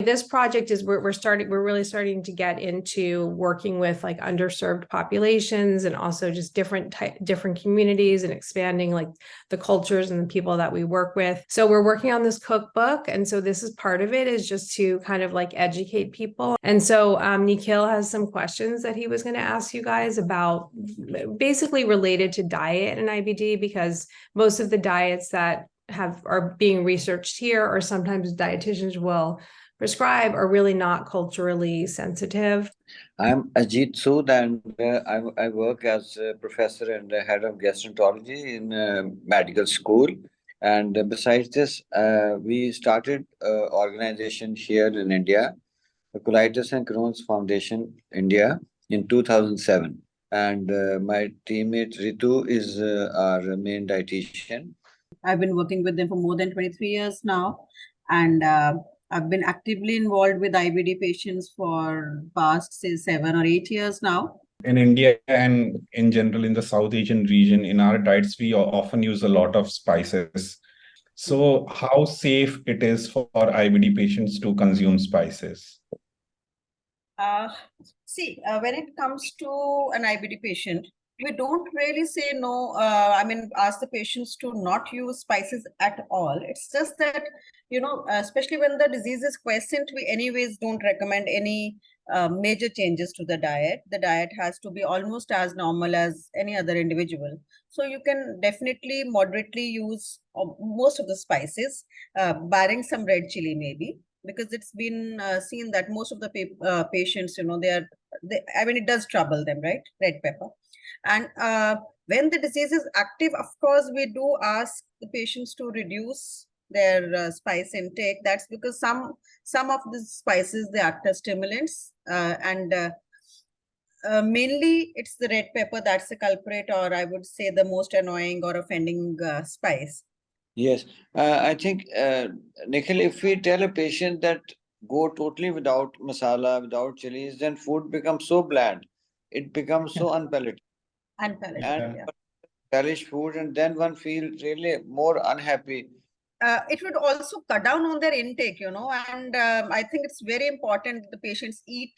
this project is we're really starting to get into working with like underserved populations and also just different communities and expanding like the cultures and the people that we work with. So we're working on this cookbook. And so this is part of it, is just to kind of like educate people. And so Nikhil has some questions that he was going to ask you guys about, basically related to diet and IBD, because most of the diets that are being researched here, or sometimes dietitians will prescribe, are really not culturally sensitive. I'm Ajit Sood, and I work as a professor and the head of gastroenterology in medical school. And besides this, we started an organization here in India, the Colitis and Crohn's Foundation India, in 2007. And my teammate Ritu is our main dietitian. I've been working with them for more than 23 years now, and I've been actively involved with IBD patients for past, say, 7 or 8 years now. In India and in general in the South Asian region, in our diets, we often use a lot of spices. So how safe it is for IBD patients to consume spices? When it comes to an IBD patient, we don't really say no, ask the patients to not use spices at all. It's just that, especially when the disease is quiescent, we anyways don't recommend any major changes to the diet. The diet has to be almost as normal as any other individual. So you can definitely moderately use most of the spices, barring some red chili maybe, because it's been seen that most of the patients, it does trouble them, right? Red pepper. And when the disease is active, of course, we do ask the patients to reduce their spice intake. That's because some of the spices, they act as stimulants, mainly it's the red pepper that's the culprit, or I would say the most annoying or offending spice. Yes, I think, Nikhil, if we tell a patient that go totally without masala, without chilies, then food becomes so bland. It becomes so unpalatable. And relish food, and then one feels really more unhappy. It would also cut down on their intake, and I think it's very important that the patients eat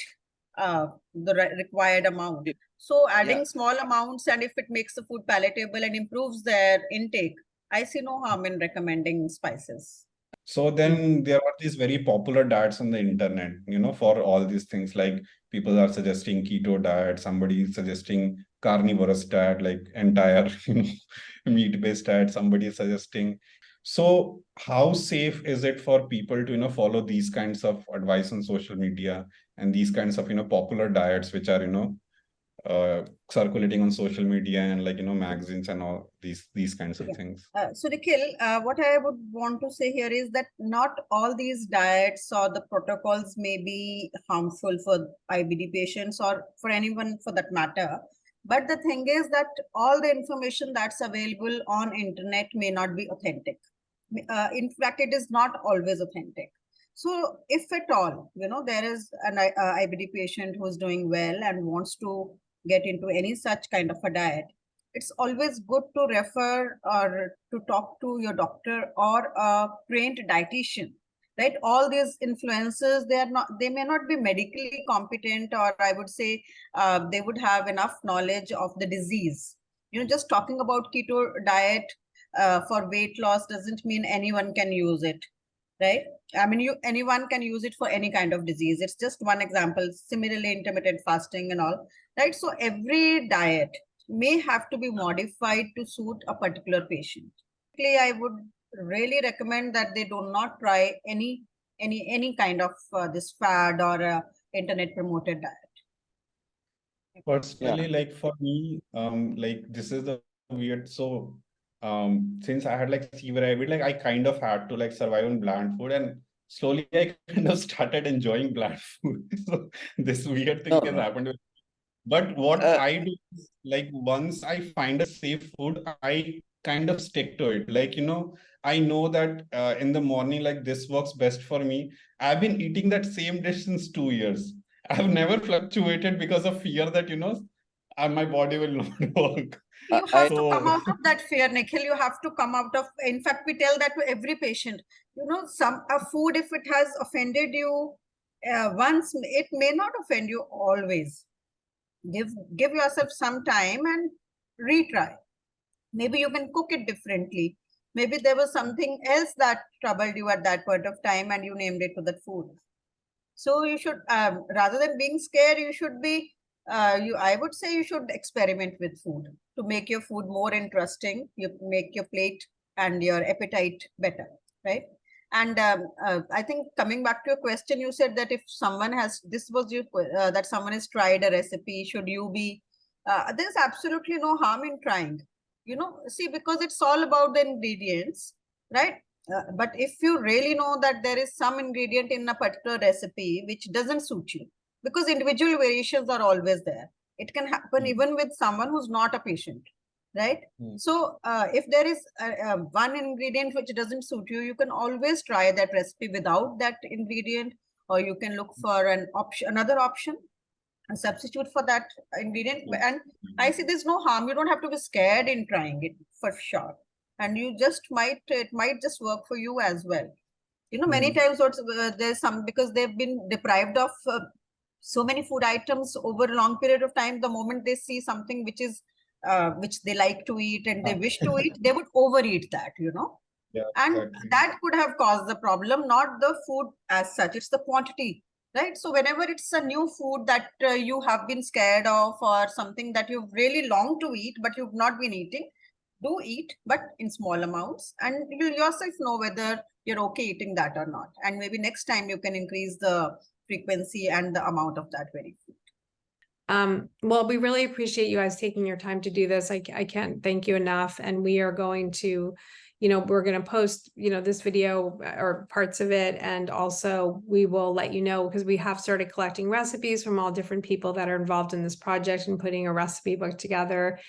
the required amount. So adding small amounts, and if it makes the food palatable and improves their intake, I see no harm in recommending spices. So then there are these very popular diets on the internet, for all these things, like people are suggesting keto diet, somebody is suggesting carnivorous diet, like entire, meat-based diet, somebody is suggesting. So how safe is it for people to, follow these kinds of advice on social media and these kinds of, popular diets, which are, circulating on social media and magazines and all these kinds of things? So Nikhil, what I would want to say here is that not all these diets or the protocols may be harmful for IBD patients or for anyone for that matter. But the thing is that all the information that's available on internet may not be authentic. In fact, it is not always authentic. So if at all, there is an IBD patient who's doing well and wants to get into any such kind of a diet, it's always good to refer or to talk to your doctor or a trained dietitian, right? All these influencers, they may not be medically competent, or I would say they would have enough knowledge of the disease. Just talking about keto diet for weight loss doesn't mean anyone can use it, right? Anyone can use it for any kind of disease. It's just one example. Similarly, intermittent fasting and all, right? So every diet may have to be modified to suit a particular patient. I would really recommend that they do not try any kind of this fad or internet promoted diet. Personally, for me, this is the weird. So since I had severe IBD, I kind of had to survive on bland food, and slowly I kind of started enjoying bland food. So this weird thing has happened with me. But what I do is, once I find a safe food, I kind of stick to it. I know that in the morning, this works best for me. I've been eating that same dish since 2 years. I've never fluctuated because of fear that, my body will not work. You have to come So- out of that fear, Nikhil. You have to come out of, in fact, we tell that to every patient. You know, a food, if it has offended you once, it may not offend you always. Give yourself some time and retry. Maybe you can cook it differently. Maybe there was something else that troubled you at that point of time and you named it to that food. So you should, rather than being scared, you should be, I would say you should experiment with food to make your food more interesting. You make your plate and your appetite better, right? And I think coming back to your question, you said that if someone has, this was your, that someone has tried a recipe, should you be, there's absolutely no harm in trying, you know, see, because it's all about the ingredients, right? But if you really know that there is some ingredient in a particular recipe which doesn't suit you, because individual variations are always there. It can happen even with someone who's not a patient, right? So if there is one ingredient which doesn't suit you, you can always try that recipe without that ingredient, or you can look for an option, another option, and substitute for that ingredient. And I see there's no harm. You don't have to be scared in trying it, for sure. And you just it might just work for you as well. You know, many times there's some, because they've been deprived of so many food items over a long period of time. The moment they see something which is which they like to eat and they wish to eat, they would overeat that, you know. Yeah, and exactly. that could have caused the problem, not the food as such, it's the quantity, right? So whenever it's a new food that you have been scared of, or something that you've really longed to eat but you've not been eating, do eat, but in small amounts, and you'll yourself know whether you're okay eating that or not. And maybe next time you can increase the frequency and the amount of that very food. Well, we really appreciate you guys taking your time to do this. I can't thank you enough. And we are going to, you know, we're going to post, you know, this video or parts of it. And also we will let you know, because we have started collecting recipes from all different people that are involved in this project and putting a recipe book together,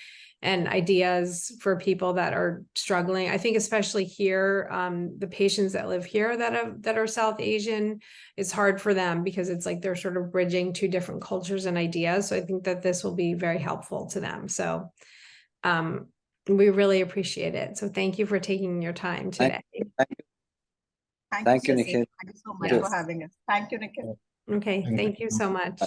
and ideas for people that are struggling. I think especially here, the patients that live here that are South Asian, it's hard for them because it's like they're sort of bridging two different cultures and ideas. So I think that this will be very helpful to them. So we really appreciate it. So thank you for taking your time today. Thank you, Ceci. Nikhil. Thank you so much Yes. for having us. Thank you, Nikhil. Okay, thank you so much.